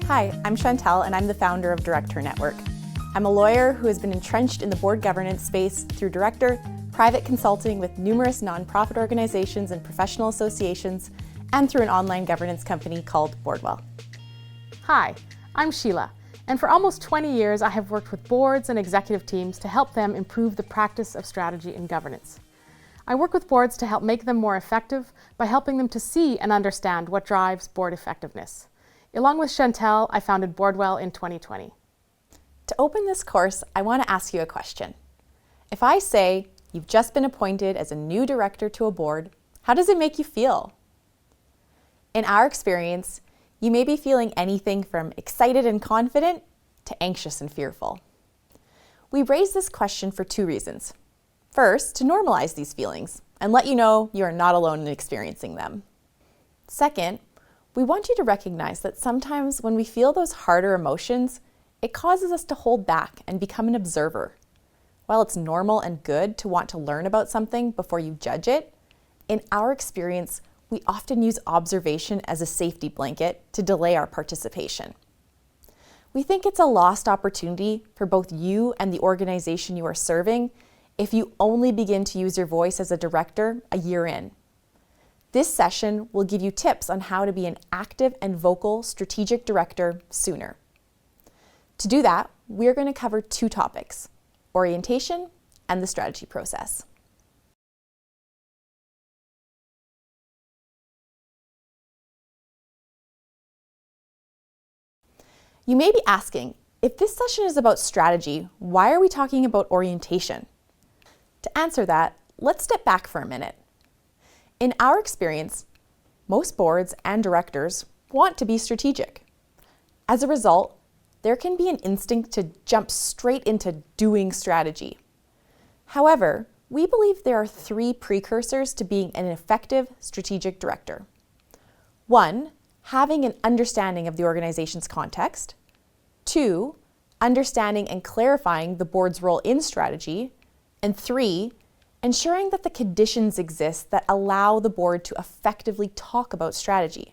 Hi, I'm Chantel and I'm the founder of DirectHer Network. I'm a lawyer who has been entrenched in the board governance space through DirectHer, private consulting with numerous nonprofit organizations and professional associations, and through an online governance company called Boardwell. Hi, I'm Sheila, and for almost 20 years I have worked with boards and executive teams to help them improve the practice of strategy and governance. I work with boards to help make them more effective by helping them to see and understand what drives board effectiveness. Along with Chantel, I founded Boardwell in 2020. To open this course, I want to ask you a question. If I say you've just been appointed as a new director to a board, how does it make you feel? In our experience, you may be feeling anything from excited and confident to anxious and fearful. We raise this question for two reasons. First, to normalize these feelings and let you know you are not alone in experiencing them. Second, we want you to recognize that sometimes when we feel those harder emotions, it causes us to hold back and become an observer. While it's normal and good to want to learn about something before you judge it, in our experience, we often use observation as a safety blanket to delay our participation. We think it's a lost opportunity for both you and the organization you are serving if you only begin to use your voice as a director a year in. This session will give you tips on how to be an active and vocal strategic director sooner. To do that, we're going to cover two topics: orientation and the strategy process. You may be asking, if this session is about strategy, why are we talking about orientation? To answer that, let's step back for a minute. In our experience, most boards and directors want to be strategic. As a result, there can be an instinct to jump straight into doing strategy. However, we believe there are three precursors to being an effective strategic director. One, having an understanding of the organization's context. Two, understanding and clarifying the board's role in strategy. And three, ensuring that the conditions exist that allow the board to effectively talk about strategy.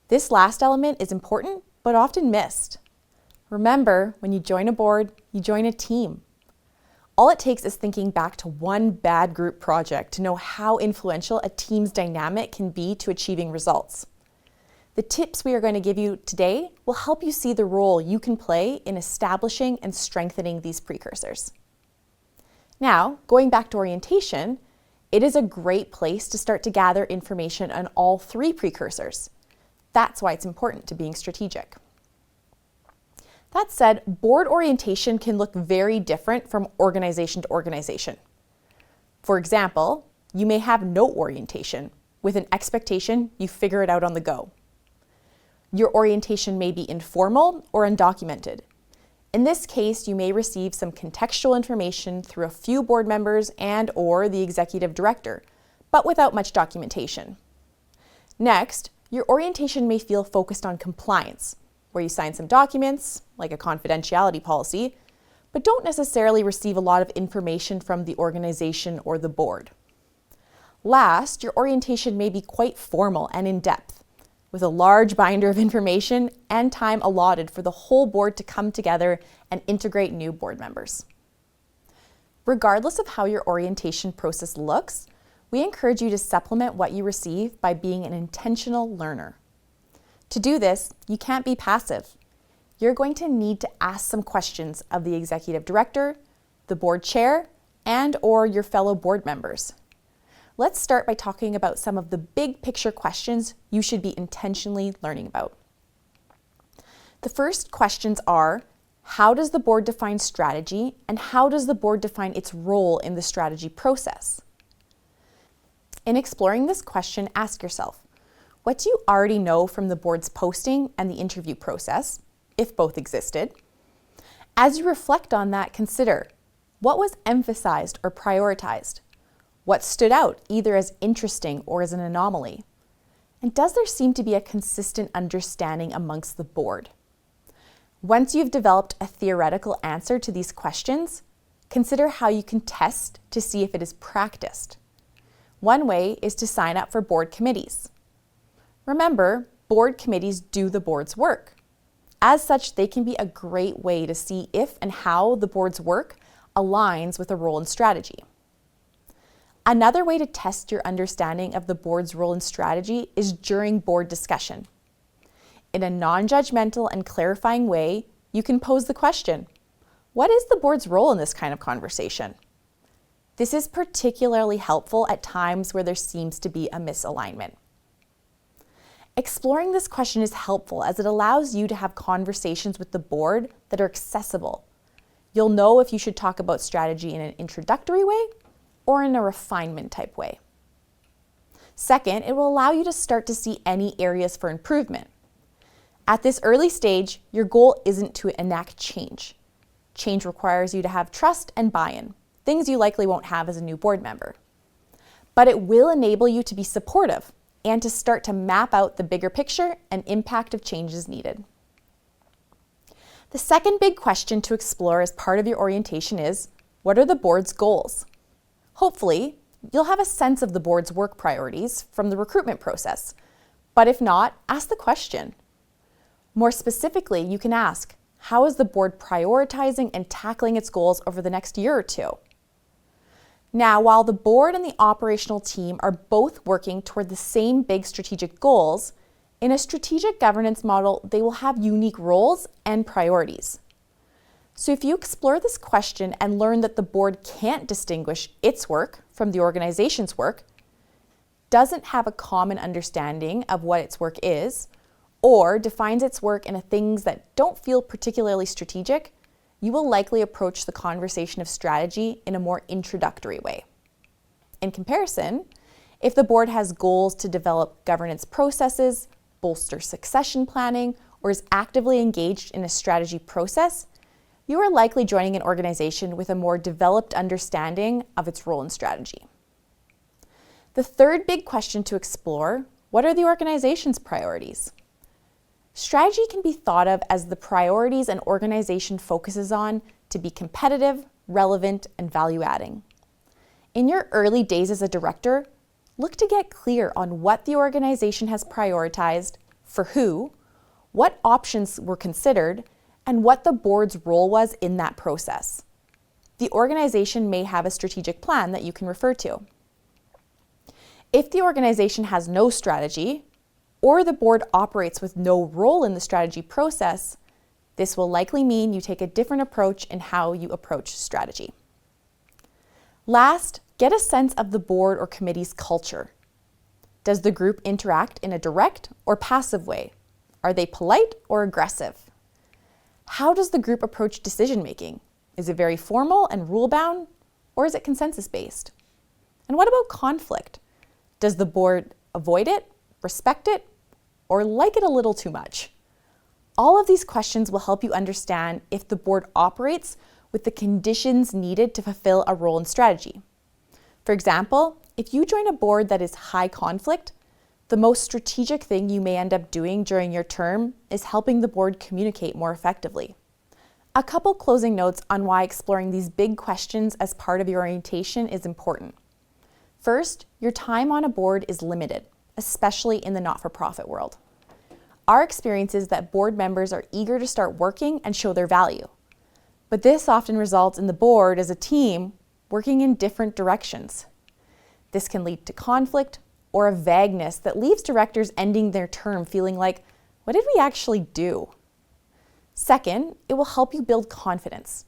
This last element is important, but often missed. Remember, when you join a board, you join a team. All it takes is thinking back to one bad group project to know how influential a team's dynamic can be to achieving results. The tips we are going to give you today will help you see the role you can play in establishing and strengthening these precursors. Now, going back to orientation, it is a great place to start to gather information on all three precursors. That's why it's important to being strategic. That said, board orientation can look very different from organization to organization. For example, you may have no orientation with an expectation you figure it out on the go. Your orientation may be informal or undocumented. In this case, you may receive some contextual information through a few board members and/or the executive director, but without much documentation. Next, your orientation may feel focused on compliance, where you sign some documents, like a confidentiality policy, but don't necessarily receive a lot of information from the organization or the board. Last, your orientation may be quite formal and in-depth, with a large binder of information and time allotted for the whole board to come together and integrate new board members. Regardless of how your orientation process looks, we encourage you to supplement what you receive by being an intentional learner. To do this, you can't be passive. You're going to need to ask some questions of the executive director, the board chair, and/or your fellow board members. Let's start by talking about some of the big picture questions you should be intentionally learning about. The first questions are, how does the board define strategy, and how does the board define its role in the strategy process? In exploring this question, ask yourself, what do you already know from the board's posting and the interview process, if both existed? As you reflect on that, consider, what was emphasized or prioritized? What stood out either as interesting or as an anomaly? And does there seem to be a consistent understanding amongst the board? Once you've developed a theoretical answer to these questions, consider how you can test to see if it is practiced. One way is to sign up for board committees. Remember, board committees do the board's work. As such, they can be a great way to see if and how the board's work aligns with a role and strategy. Another way to test your understanding of the board's role and strategy is during board discussion. In a non-judgmental and clarifying way, you can pose the question, what is the board's role in this kind of conversation? This is particularly helpful at times where there seems to be a misalignment. Exploring this question is helpful as it allows you to have conversations with the board that are accessible. You'll know if you should talk about strategy in an introductory way or in a refinement type way. Second, it will allow you to start to see any areas for improvement. At this early stage, your goal isn't to enact change. Change requires you to have trust and buy-in, things you likely won't have as a new board member. But it will enable you to be supportive and to start to map out the bigger picture and impact of changes needed. The second big question to explore as part of your orientation is, what are the board's goals? Hopefully, you'll have a sense of the board's work priorities from the recruitment process, but if not, ask the question. More specifically, you can ask, how is the board prioritizing and tackling its goals over the next year or two? Now, while the board and the operational team are both working toward the same big strategic goals, in a strategic governance model, they will have unique roles and priorities. So if you explore this question and learn that the board can't distinguish its work from the organization's work, doesn't have a common understanding of what its work is, or defines its work in things that don't feel particularly strategic, you will likely approach the conversation of strategy in a more introductory way. In comparison, if the board has goals to develop governance processes, bolster succession planning, or is actively engaged in a strategy process, you are likely joining an organization with a more developed understanding of its role and strategy. The third big question to explore, what are the organization's priorities? Strategy can be thought of as the priorities an organization focuses on to be competitive, relevant, and value-adding. In your early days as a director, look to get clear on what the organization has prioritized, for who, what options were considered, and what the board's role was in that process. The organization may have a strategic plan that you can refer to. If the organization has no strategy, or the board operates with no role in the strategy process, this will likely mean you take a different approach in how you approach strategy. Last, get a sense of the board or committee's culture. Does the group interact in a direct or passive way? Are they polite or aggressive? How does the group approach decision-making? Is it very formal and rule-bound, or is it consensus-based? And what about conflict? Does the board avoid it, respect it, or like it a little too much? All of these questions will help you understand if the board operates with the conditions needed to fulfill a role and strategy. For example, if you join a board that is high conflict, the most strategic thing you may end up doing during your term is helping the board communicate more effectively. A couple closing notes on why exploring these big questions as part of your orientation is important. First, your time on a board is limited, especially in the not-for-profit world. Our experience is that board members are eager to start working and show their value. But this often results in the board as a team working in different directions. This can lead to conflict or a vagueness that leaves directors ending their term feeling like, what did we actually do? Second, it will help you build confidence.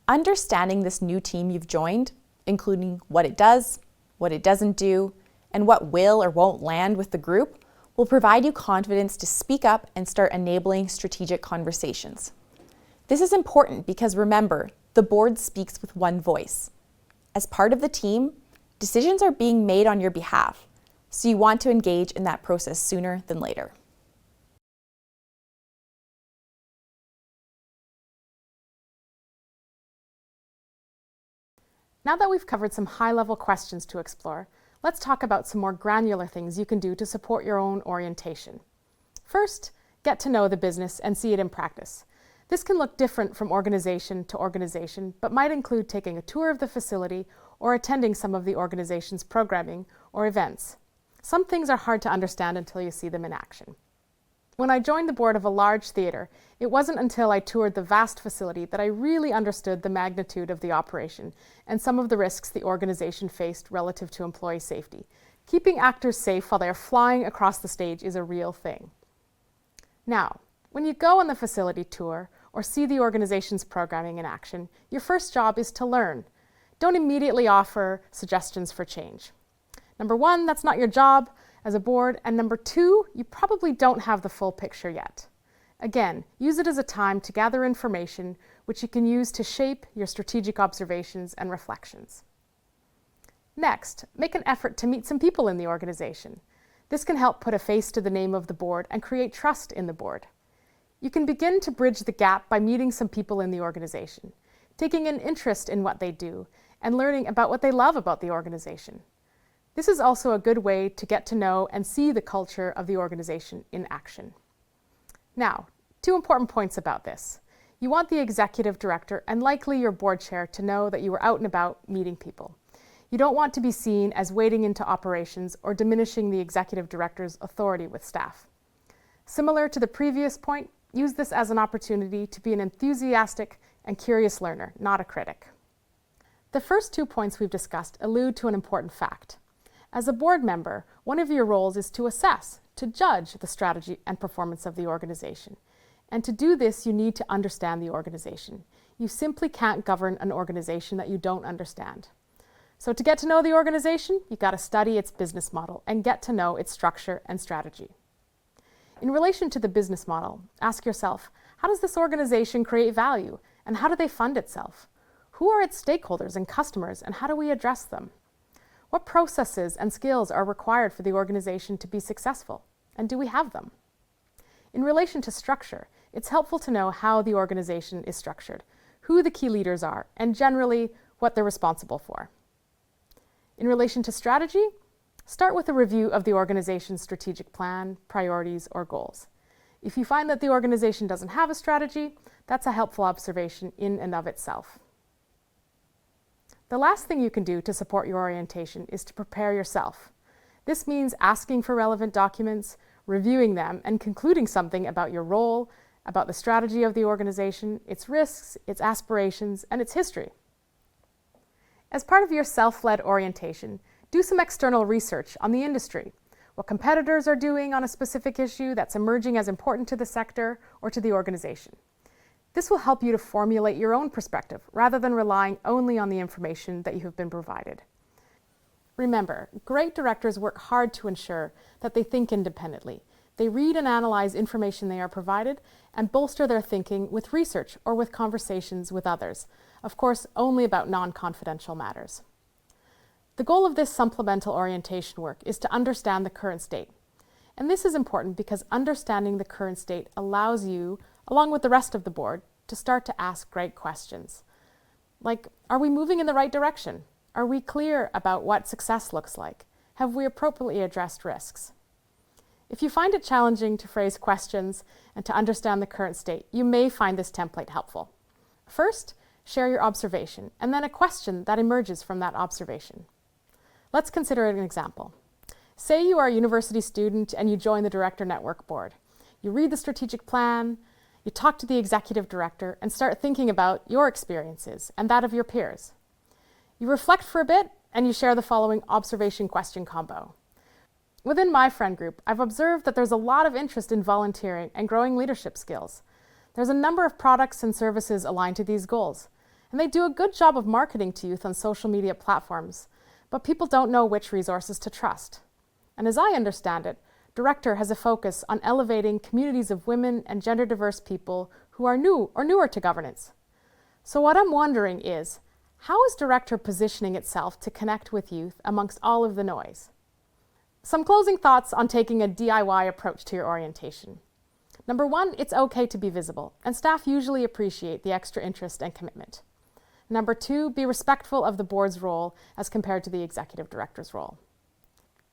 Understanding this new team you've joined, including what it does, what it doesn't do, and what will or won't land with the group, will provide you confidence to speak up and start enabling strategic conversations. This is important because remember, the board speaks with one voice. As part of the team, decisions are being made on your behalf, so you want to engage in that process sooner than later. Now that we've covered some high-level questions to explore, let's talk about some more granular things you can do to support your own orientation. First, get to know the business and see it in practice. This can look different from organization to organization, but might include taking a tour of the facility or attending some of the organization's programming or events. Some things are hard to understand until you see them in action. When I joined the board of a large theatre, it wasn't until I toured the vast facility that I really understood the magnitude of the operation and some of the risks the organization faced relative to employee safety. Keeping actors safe while they are flying across the stage is a real thing. Now, when you go on the facility tour or see the organization's programming in action, your first job is to learn. Don't immediately offer suggestions for change. Number one, that's not your job as a board, and number two, you probably don't have the full picture yet. Again, use it as a time to gather information which you can use to shape your strategic observations and reflections. Next, make an effort to meet some people in the organization. This can help put a face to the name of the board and create trust in the board. You can begin to bridge the gap by meeting some people in the organization, taking an interest in what they do, and learning about what they love about the organization. This is also a good way to get to know and see the culture of the organization in action. Now, 2 important points about this. You want the executive director and likely your board chair to know that you are out and about meeting people. You don't want to be seen as wading into operations or diminishing the executive director's authority with staff. Similar to the previous point, use this as an opportunity to be an enthusiastic and curious learner, not a critic. The first 2 points we've discussed allude to an important fact. As a board member, one of your roles is to assess, to judge the strategy and performance of the organization. And to do this, you need to understand the organization. You simply can't govern an organization that you don't understand. So to get to know the organization, you've got to study its business model and get to know its structure and strategy. In relation to the business model, ask yourself, how does this organization create value and how do they fund itself? Who are its stakeholders and customers and how do we address them? What processes and skills are required for the organization to be successful, and do we have them? In relation to structure, it's helpful to know how the organization is structured, who the key leaders are, and generally what they're responsible for. In relation to strategy, start with a review of the organization's strategic plan, priorities, or goals. If you find that the organization doesn't have a strategy, that's a helpful observation in and of itself. The last thing you can do to support your orientation is to prepare yourself. This means asking for relevant documents, reviewing them, and concluding something about your role, about the strategy of the organization, its risks, its aspirations, and its history. As part of your self-led orientation, do some external research on the industry, what competitors are doing on a specific issue that's emerging as important to the sector or to the organization. This will help you to formulate your own perspective rather than relying only on the information that you have been provided. Remember, great directors work hard to ensure that they think independently. They read and analyze information they are provided and bolster their thinking with research or with conversations with others, of course, only about non-confidential matters. The goal of this supplemental orientation work is to understand the current state. And this is important because understanding the current state allows you, along with the rest of the board, to start to ask great questions. Like, are we moving in the right direction? Are we clear about what success looks like? Have we appropriately addressed risks? If you find it challenging to phrase questions and to understand the current state, you may find this template helpful. First, share your observation, and then a question that emerges from that observation. Let's consider an example. Say you are a university student and you join the Director Network Board. You read the strategic plan, you talk to the executive director, and start thinking about your experiences and that of your peers. You reflect for a bit, and you share the following observation-question combo. Within my friend group, I've observed that there's a lot of interest in volunteering and growing leadership skills. There's a number of products and services aligned to these goals, and they do a good job of marketing to youth on social media platforms, but people don't know which resources to trust. And as I understand it, DirectHer has a focus on elevating communities of women and gender-diverse people who are new or newer to governance. So what I'm wondering is, how is DirectHer positioning itself to connect with youth amongst all of the noise? Some closing thoughts on taking a DIY approach to your orientation. Number one, it's okay to be visible, and staff usually appreciate the extra interest and commitment. Number two, be respectful of the board's role as compared to the executive director's role.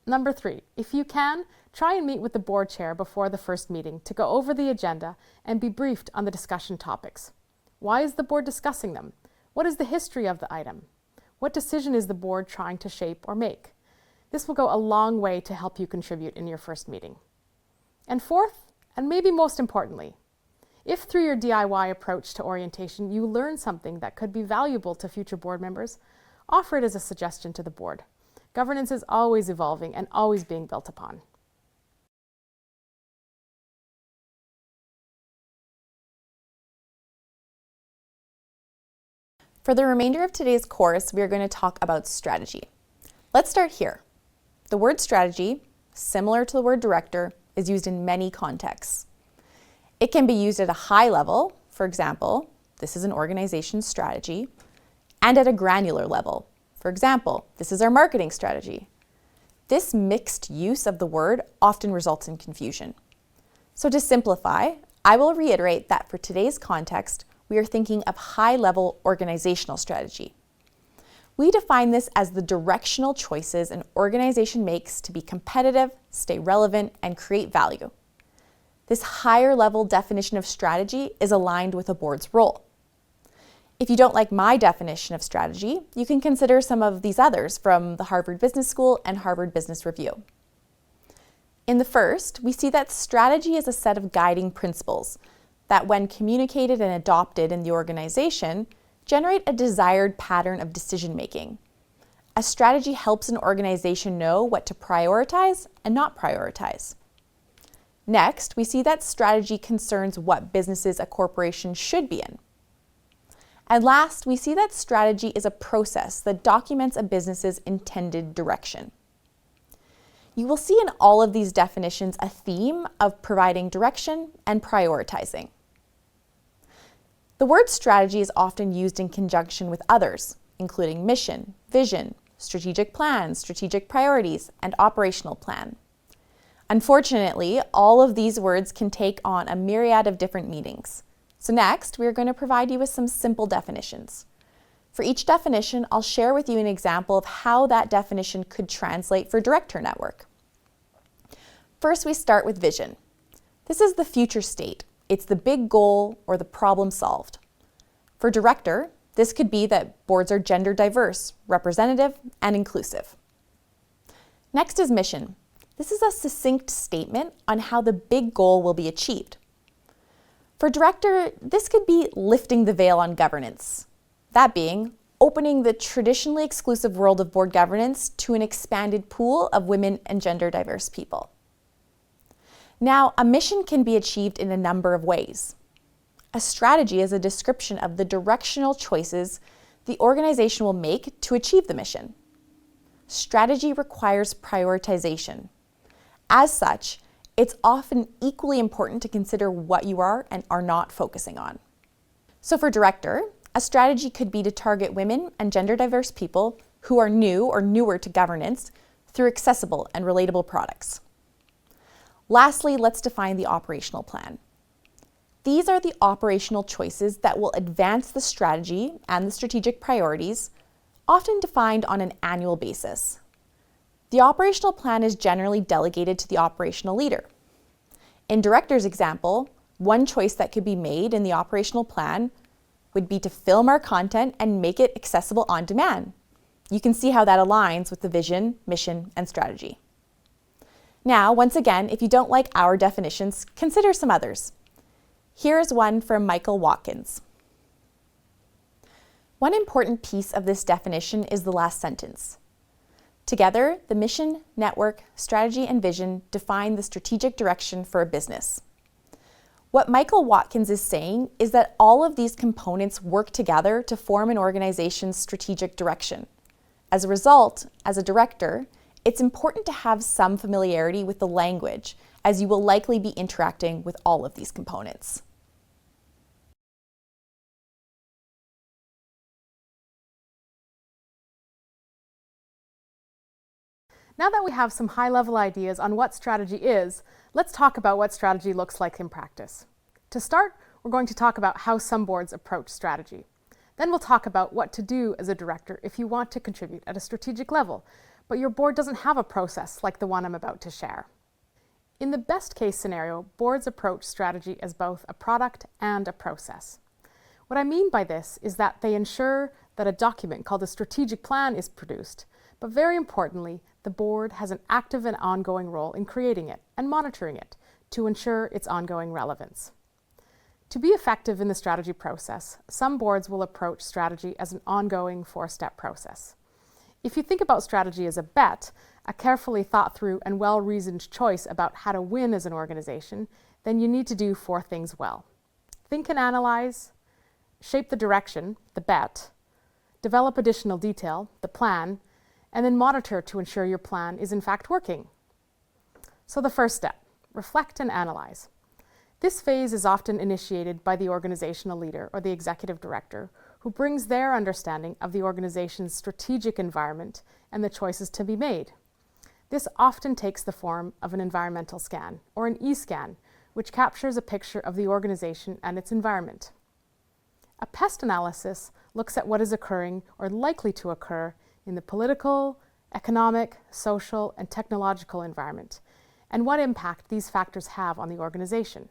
Number three, if you can, try and meet with the board chair before the first meeting to go over the agenda and be briefed on the discussion topics. Why is the board discussing them? What is the history of the item? What decision is the board trying to shape or make? This will go a long way to help you contribute in your first meeting. And fourth, And maybe most importantly, if through your DIY approach to orientation you learn something that could be valuable to future board members, offer it as a suggestion to the board. Governance is always evolving and always being built upon. For the remainder of today's course, we are going to talk about strategy. Let's start here. The word strategy, similar to the word director, is used in many contexts. It can be used at a high level, for example, this is an organization's strategy, and at a granular level. For example, this is our marketing strategy. This mixed use of the word often results in confusion. So to simplify, I will reiterate that for today's context, we are thinking of high-level organizational strategy. We define this as the directional choices an organization makes to be competitive, stay relevant, and create value. This higher-level definition of strategy is aligned with a board's role. If you don't like my definition of strategy, you can consider some of these others from the Harvard Business School and Harvard Business Review. In the first, we see that strategy is a set of guiding principles that, when communicated and adopted in the organization, generate a desired pattern of decision-making. A strategy helps an organization know what to prioritize and not prioritize. Next, we see that strategy concerns what businesses a corporation should be in. And last, we see that strategy is a process that documents a business's intended direction. You will see in all of these definitions a theme of providing direction and prioritizing. The word strategy is often used in conjunction with others, including mission, vision, strategic plan, strategic priorities, and operational plan. Unfortunately, all of these words can take on a myriad of different meanings. So next, we are going to provide you with some simple definitions. For each definition, I'll share with you an example of how that definition could translate for DirectHer network. First, we start with vision. This is the future state. It's the big goal or the problem solved. For DirectHer, this could be that boards are gender diverse, representative, and inclusive. Next is mission. This is a succinct statement on how the big goal will be achieved. For DirectHer, this could be lifting the veil on governance. That being, opening the traditionally exclusive world of board governance to an expanded pool of women and gender diverse people. Now, a mission can be achieved in a number of ways. A strategy is a description of the directional choices the organization will make to achieve the mission. Strategy requires prioritization. As such, it's often equally important to consider what you are and are not focusing on. So for DirectHer, a strategy could be to target women and gender diverse people who are new or newer to governance through accessible and relatable products. Lastly, let's define the operational plan. These are the operational choices that will advance the strategy and the strategic priorities, often defined on an annual basis. The operational plan is generally delegated to the operational leader. In DirectHer's example, one choice that could be made in the operational plan would be to film our content and make it accessible on demand. You can see how that aligns with the vision, mission, and strategy. Now, once again, if you don't like our definitions, consider some others. Here is one from Michael Watkins. One important piece of this definition is the last sentence. Together, the mission, network, strategy, and vision define the strategic direction for a business. What Michael Watkins is saying is that all of these components work together to form an organization's strategic direction. As a result, as a director, it's important to have some familiarity with the language, as you will likely be interacting with all of these components. Now that we have some high-level ideas on what strategy is, let's talk about what strategy looks like in practice. To start, we're going to talk about how some boards approach strategy. Then we'll talk about what to do as a director if you want to contribute at a strategic level, but your board doesn't have a process like the one I'm about to share. In the best case scenario, boards approach strategy as both a product and a process. What I mean by this is that they ensure that a document called a strategic plan is produced, but very importantly, the board has an active and ongoing role in creating it and monitoring it to ensure its ongoing relevance. To be effective in the strategy process, some boards will approach strategy as an ongoing 4-step process. If you think about strategy as a bet, a carefully thought through and well-reasoned choice about how to win as an organization, then you need to do 4 things well. Think and analyze, shape the direction, the bet, develop additional detail, the plan, and then monitor to ensure your plan is in fact working. So the first step, reflect and analyze. This phase is often initiated by the organizational leader or the executive director, who brings their understanding of the organization's strategic environment and the choices to be made. This often takes the form of an environmental scan or an e-scan, which captures a picture of the organization and its environment. A pest analysis looks at what is occurring or likely to occur in the political, economic, social, and technological environment, and what impact these factors have on the organization.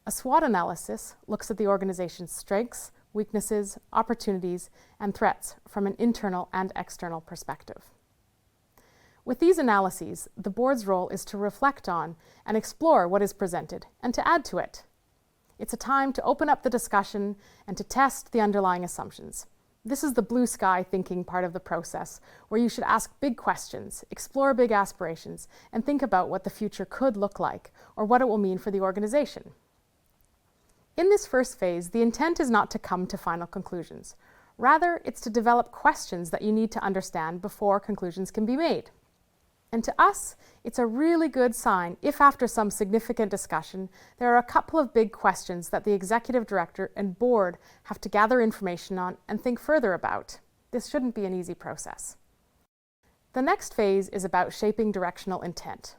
A SWOT analysis looks at the organization's strengths, weaknesses, opportunities, and threats from an internal and external perspective. With these analyses, the board's role is to reflect on and explore what is presented and to add to it. It's a time to open up the discussion and to test the underlying assumptions. This is the blue sky thinking part of the process, where you should ask big questions, explore big aspirations, and think about what the future could look like or what it will mean for the organization. In this first phase, the intent is not to come to final conclusions. Rather, it's to develop questions that you need to understand before conclusions can be made. And to us, it's a really good sign if after some significant discussion, there are a couple of big questions that the executive director and board have to gather information on and think further about. This shouldn't be an easy process. The next phase is about shaping directional intent.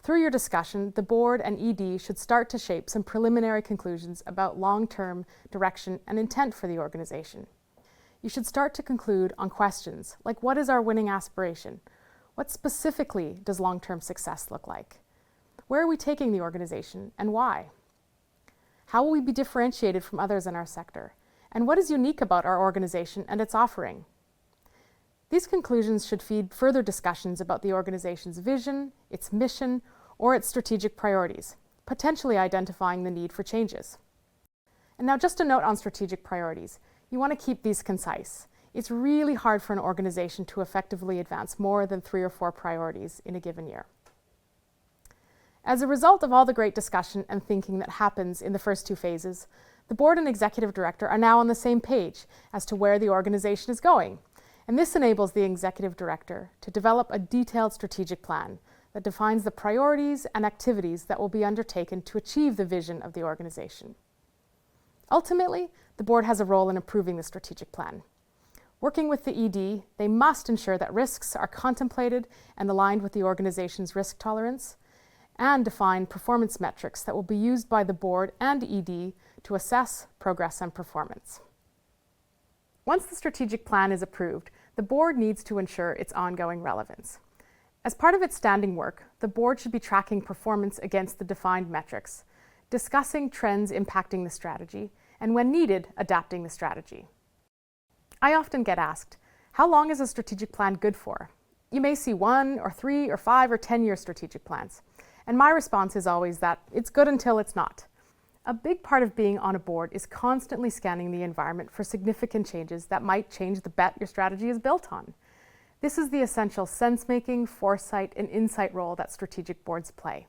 Through your discussion, the board and ED should start to shape some preliminary conclusions about long-term direction and intent for the organization. You should start to conclude on questions like, what is our winning aspiration? What specifically does long-term success look like? Where are we taking the organization and why? How will we be differentiated from others in our sector? And what is unique about our organization and its offering? These conclusions should feed further discussions about the organization's vision, its mission, or its strategic priorities, potentially identifying the need for changes. And now just a note on strategic priorities. You want to keep these concise. It's really hard for an organization to effectively advance more than 3 or 4 priorities in a given year. As a result of all the great discussion and thinking that happens in the first 2 phases, the board and executive director are now on the same page as to where the organization is going. And this enables the executive director to develop a detailed strategic plan that defines the priorities and activities that will be undertaken to achieve the vision of the organization. Ultimately, the board has a role in approving the strategic plan. Working with the ED, they must ensure that risks are contemplated and aligned with the organization's risk tolerance, and define performance metrics that will be used by the board and ED to assess progress and performance. Once the strategic plan is approved, the board needs to ensure its ongoing relevance. As part of its standing work, the board should be tracking performance against the defined metrics, discussing trends impacting the strategy, and when needed, adapting the strategy. I often get asked, how long is a strategic plan good for? You may see 1 or 3 or 5 or 10-year strategic plans. And my response is always that it's good until it's not. A big part of being on a board is constantly scanning the environment for significant changes that might change the bet your strategy is built on. This is the essential sense-making, foresight, and insight role that strategic boards play.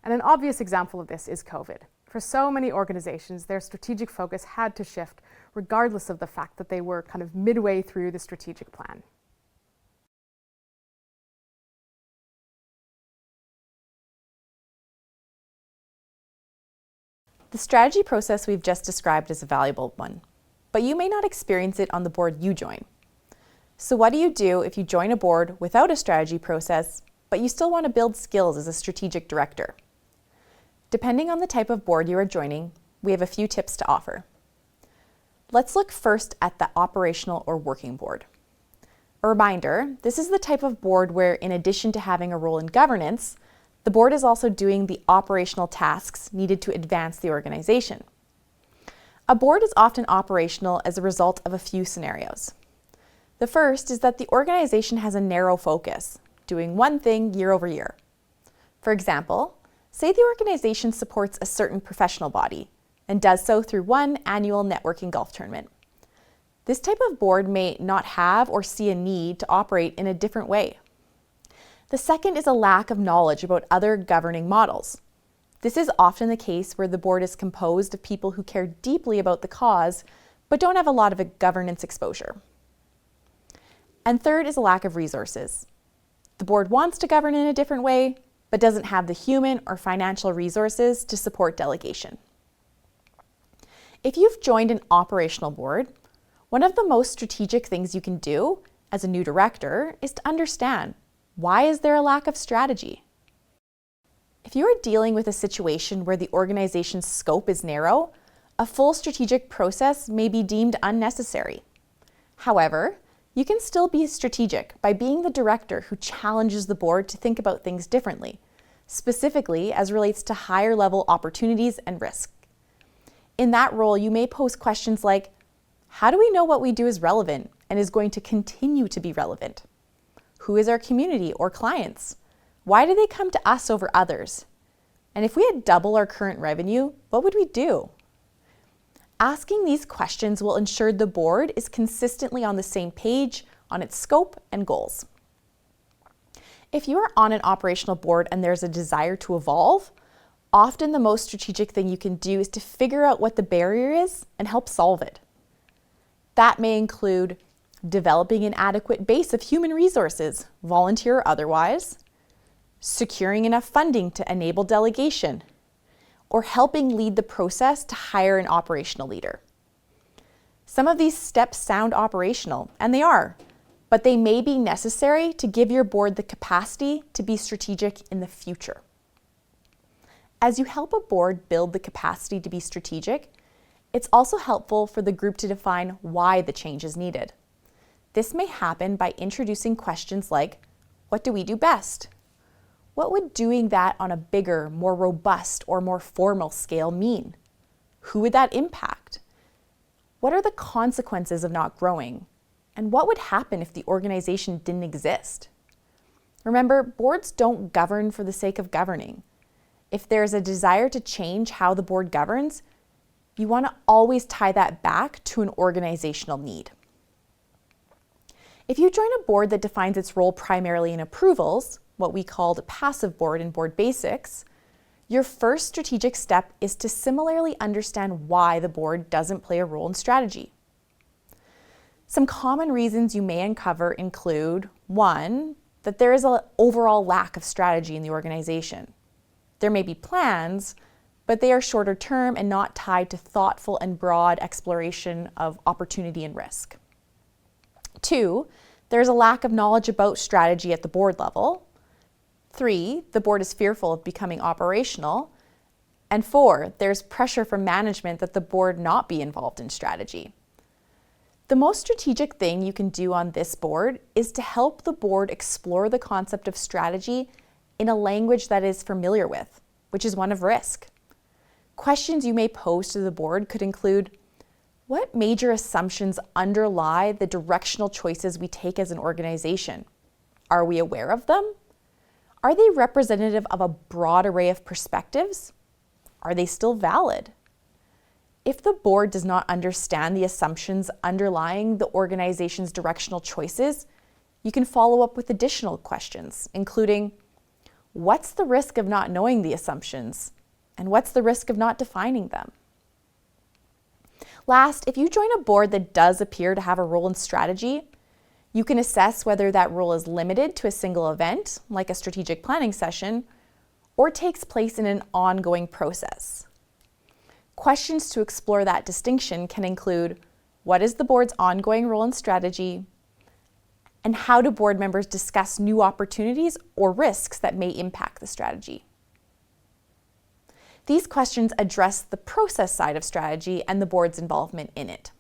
And an obvious example of this is COVID. For so many organizations, their strategic focus had to shift regardless of the fact that they were kind of midway through the strategic plan. The strategy process we've just described is a valuable one, but you may not experience it on the board you join. So what do you do if you join a board without a strategy process, but you still want to build skills as a strategic director? Depending on the type of board you are joining, we have a few tips to offer. Let's look first at the operational or working board. A reminder, this is the type of board where, in addition to having a role in governance, the board is also doing the operational tasks needed to advance the organization. A board is often operational as a result of a few scenarios. The first is that the organization has a narrow focus, doing one thing year over year. For example, Say the organization supports a certain professional body and does so through one annual networking golf tournament. This type of board may not have or see a need to operate in a different way. The second is a lack of knowledge about other governing models. This is often the case where the board is composed of people who care deeply about the cause but don't have a lot of governance exposure. And third is a lack of resources. The board wants to govern in a different way, but doesn't have the human or financial resources to support delegation. If you've joined an operational board, one of the most strategic things you can do as a new director is to understand, why is there a lack of strategy? If you are dealing with a situation where the organization's scope is narrow, a full strategic process may be deemed unnecessary. However, you can still be strategic by being the director who challenges the board to think about things differently, specifically as relates to higher level opportunities and risk. In that role, you may pose questions like, how do we know what we do is relevant and is going to continue to be relevant? Who is our community or clients? Why do they come to us over others? And if we had double our current revenue, what would we do? Asking these questions will ensure the board is consistently on the same page on its scope and goals. If you are on an operational board and there's a desire to evolve, often the most strategic thing you can do is to figure out what the barrier is and help solve it. That may include developing an adequate base of human resources, volunteer or otherwise, securing enough funding to enable delegation, or helping lead the process to hire an operational leader. Some of these steps sound operational, and they are, but they may be necessary to give your board the capacity to be strategic in the future. As you help a board build the capacity to be strategic, it's also helpful for the group to define why the change is needed. This may happen by introducing questions like, what do we do best? What would doing that on a bigger, more robust, or more formal scale mean? Who would that impact? What are the consequences of not growing? And what would happen if the organization didn't exist? Remember, boards don't govern for the sake of governing. If there's a desire to change how the board governs, you want to always tie that back to an organizational need. If you join a board that defines its role primarily in approvals, what we called a passive board in Board Basics, your first strategic step is to similarly understand why the board doesn't play a role in strategy. Some common reasons you may uncover include, 1, that there is an overall lack of strategy in the organization. There may be plans, but they are shorter term and not tied to thoughtful and broad exploration of opportunity and risk. 2, there's a lack of knowledge about strategy at the board level. 3, the board is fearful of becoming operational. And 4, there's pressure from management that the board not be involved in strategy. The most strategic thing you can do on this board is to help the board explore the concept of strategy in a language that is familiar with, which is one of risk. Questions you may pose to the board could include, what major assumptions underlie the directional choices we take as an organization? Are we aware of them? Are they representative of a broad array of perspectives? Are they still valid? If the board does not understand the assumptions underlying the organization's directional choices, you can follow up with additional questions, including, what's the risk of not knowing the assumptions? And what's the risk of not defining them? Last, if you join a board that does appear to have a role in strategy, you can assess whether that role is limited to a single event, like a strategic planning session, or takes place in an ongoing process. Questions to explore that distinction can include, what is the board's ongoing role in strategy? And how do board members discuss new opportunities or risks that may impact the strategy? These questions address the process side of strategy and the board's involvement in it.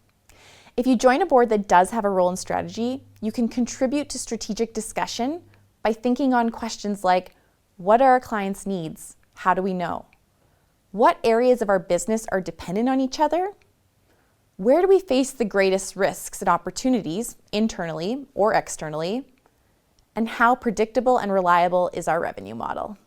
If you join a board that does have a role in strategy, you can contribute to strategic discussion by thinking on questions like, what are our clients' needs? How do we know? What areas of our business are dependent on each other? Where do we face the greatest risks and opportunities, internally or externally? And how predictable and reliable is our revenue model?